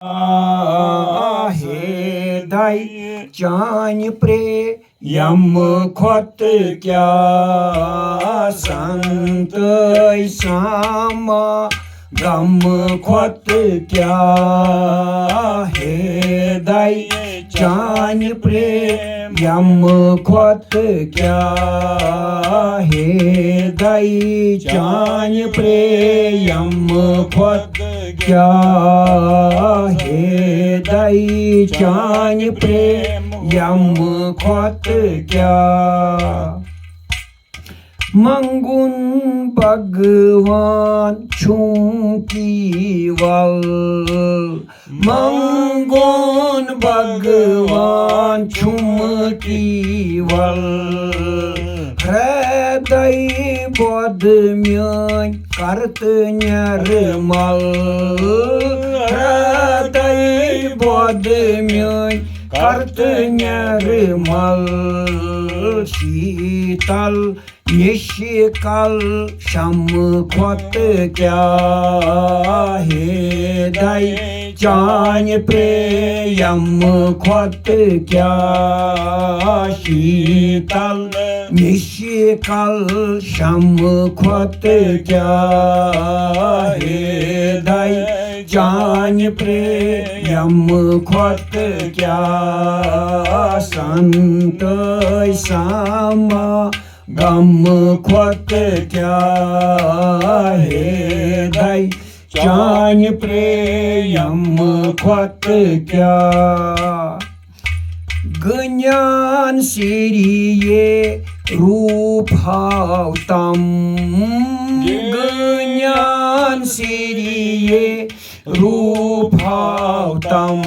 Ahedai Chani Preyam Khot Kya Santai Sama Gam Khot Kya Hedai Chani Preyam Khot Kya Hedai Chani Preyam Khot Kya Hedai Chani Preyam Khot Kya Mangun Bhagwan Chunki Val Mangun Bhagwan Chunki Val Hridai Bodh Myan Kart Nirmal Hridai Bodh Myan Kart Nirmal Sheetal Nishikal Sham Khot Kya Hedai Chani Preyam Khot Kya Sheetal Nishikal Sham Khot Kya Hedai Chani Preyam Khot Kya Santai Sama Gam Khot Kya Hedai Chani Preyam Khot Kya Ganyan Siriye Roop Hautam Ganyan Siriye Roop Hautam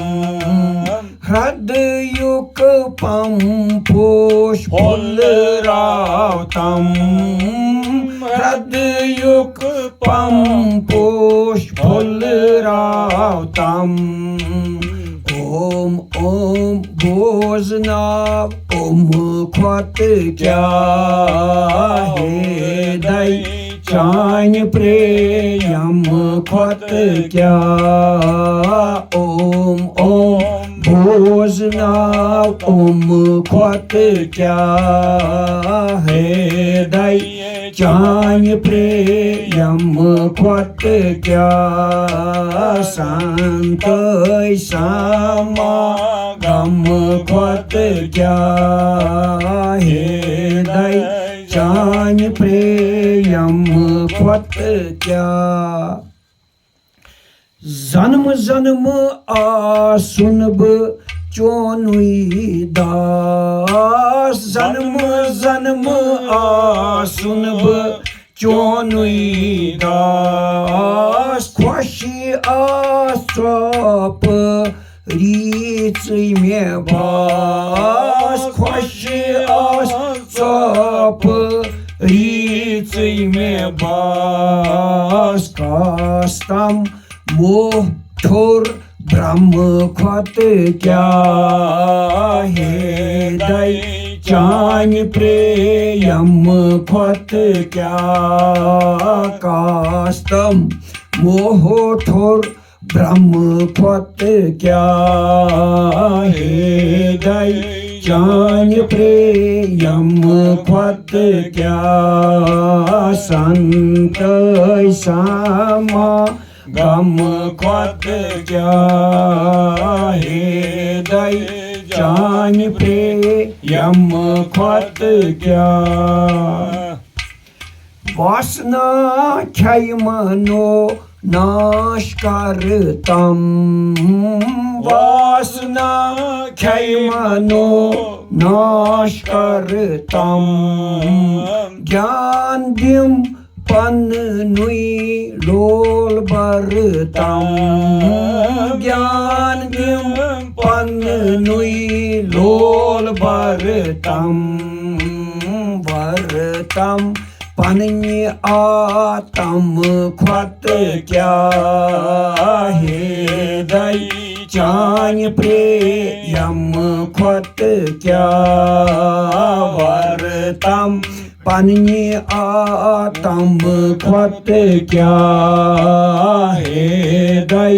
Hradayuk Pamposh Pulrautam Hradayuk Pamposh Pulrautam Om Om Bhojnav Om Khot Kya Hedai Chani Preyam Khot Kya Om Om Bhojnav Om Khot Kya Hedai Chani Preyam Khot Kya Santai Sama Gam Khot Kya Hedai Chani Preyam Khot Kya Zanm zanm asunb chonui das Zanm zanm asunb chonui das Khoshi asop ritsui me bas Khoshi asop ritsui me bas Kastam Motor Brahm Khot Kya Hedai Chani Preyam Khot Kya Kastam Motor Brahm Khot Kya Hedai Chani Preyam Khot Kya Santai Sama Gam Khot Kya Hedai Chani Preyam Khot Kya Vasna Khaimano Nashkartam Vasna Khaimano Nashkartam Gyandim Pannui Lol Bhartam Gyandim Pannui Lol Bhartam Bhartam Panni Atam Khot Kya Hedai Chani Preyam Khot Kya Bhartam Panni Atam Khot Kya Hedai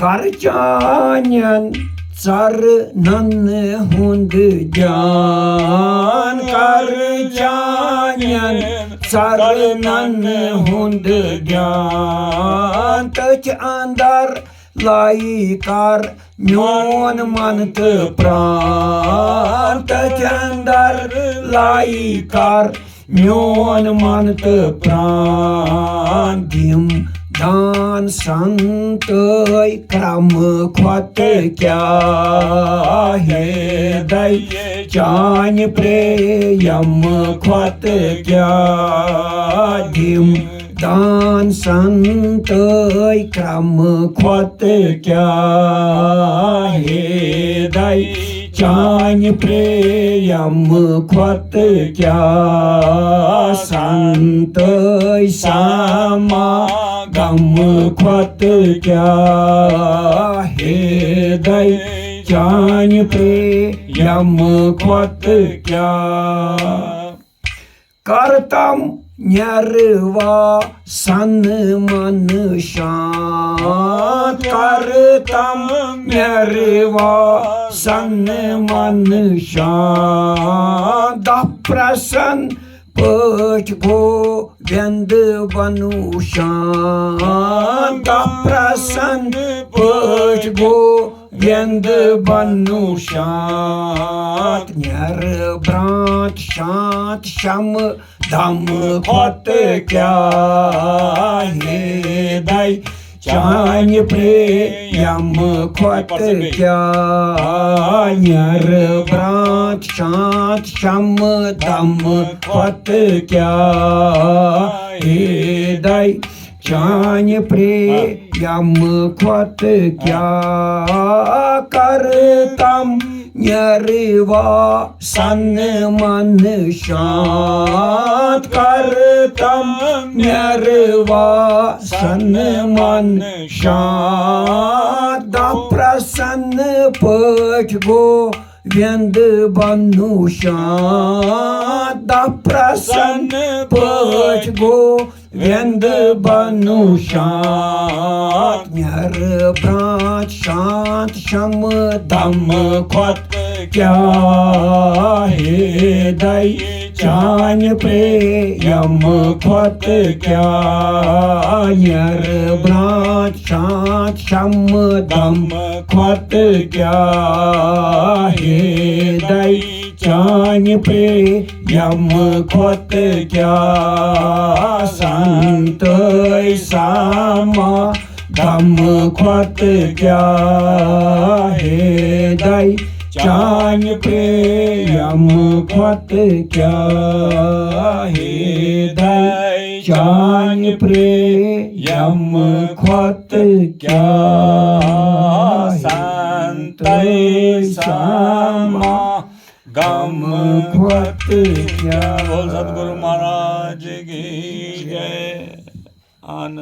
कर चान्यन चरणन हुंद ज्ञान कर चान्यन चरणन हुंद ज्ञान तच अंदर लाई कर म्योन मन तो प्राण तच अंदर लाई कर म्योन मन तो प्राण दिम दान संत क्रम खत क्या है दई चान प्रेम खत क्या दिम दान संत क्रम खत क्या है दई चान प्रेम खत क्या संत सामा गम खत क्या है दई चान प्रेम खत क्या करतम न्यरवा सन मन शांत करतम न्यरवा सन मन शांत प्रसन्न पच गोविंद बनु शांत प्रसन्न पच गोविंद बनु शांत न्यर भ्रांत शांत शम धम खत क्या है दई चान प्रेम खत क्या न्यर भ्रांत शांत शम धम खत क्या हे दई चान प्रेम खत क्या करतम न्यरवा सन मन शांत करतम न्यरवा सन मन शांत प्रसन्न पच गोविंद बनु शांत प्रसन्न पच गोविंद बनु शांत न्यर भ्रांत शांत शम धम खत क्या है दई चान प्रेम खत क्या न्यर भ्रांत शांत शम धम खत क्या है दई चान प्रेम खत क्या संत सामा गम खत क्या है दई चान प्रेम खत क्या है दई चान प्रेम खत क्या संत सामा गम खत क्या। बोल सतगुरु महाराज की जय। आनंद।